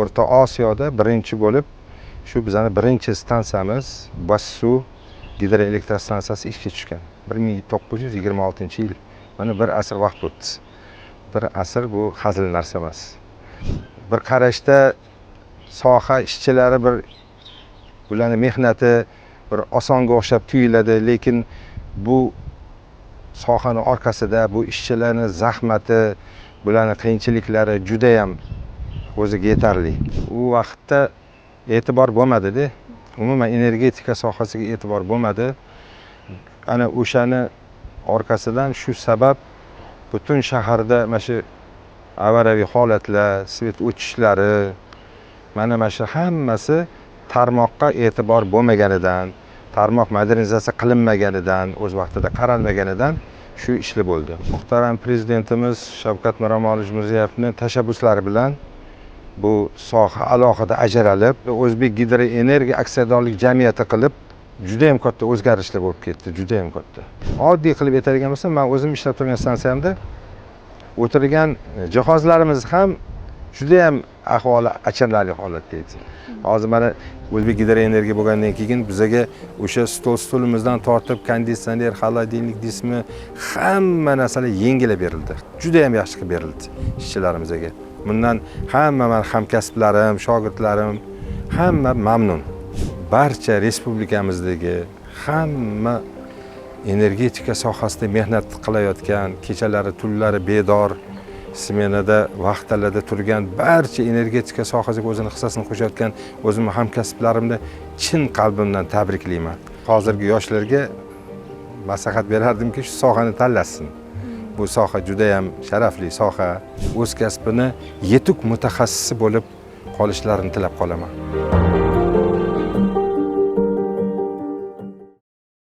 O'rta Osiyoda birinchi bo'lib shu bizning birinchi stansiyamiz Bassu gidroelektrostansiyasi ishga tushgan. 1926-yil. Mana bir asr vaqt o'tdi. Bir asr bu hazil narsa emas. Bir qarashda soha ishchilari bir ularning mehnati bir osonga o'xshab tuyuladi, lekin bu sohaning orqasida bu ishchilarning zahmati, bularning qiyinchiliklari juda ham o'ziga yetarli. U vaqtda e'tibor bo'lmadi-da. Umuman energetika sohasiga e'tibor bo'lmadi. Ana o'shani orqasidan shu sabab butun shaharda mana shu avariyaviy holatlar, svet o'chishlari, mana shu hammasi tarmoqqa e'tibor bo'lmaganidan, tarmoq modernizatsiya qilinmaganidan, o'z vaqtida qaralmaganidan shu ishli bo'ldi. Muhtaram prezidentimiz Shavkat Miromonovich Mirziyoyevning tashabbuslari bilan bu soha alohida ajralib, O'zbek gidroenergiya aksiyadorlik jamiyati qilib juda ham katta o'zgarishlar bo'lib ketdi, juda ham katta. Oddiy qilib aytadigan bo'lsam, men o'zim ishlab turgan stansiyamda o'tirgan jihozlarimiz ham juda ham ahvoli achinarli holatda edi. Hozir mana O'zbek gidroenergiya bo'lgandan keyin bizga o'sha stolimizdan tortib konditsioner, xolodilnik deysizmi, hamma narsalar yengilab berildi. Juda ham yaxshi qilib berildi ishchilarimizga. Bundan hamma men hamkasblarim, shogirdlarim hamma mamnun. Barcha respublikamizdagi hamma energetika sohasida mehnat qilayotgan, kechalari, tunlari bedor smenada vaqtlarda turgan barcha energetika sohasiga o'zini hissasini qo'shayotgan o'zim hamkasblarimni chin qalbimdan tabriklayman. Hozirgi yoshlarga maslahat berardimki, shu sohani tanlasin. Bu soha juda ham sharafli soha. O'z kasbini yetuk mutaxassisi bo'lib qolishlarini tilab qolaman.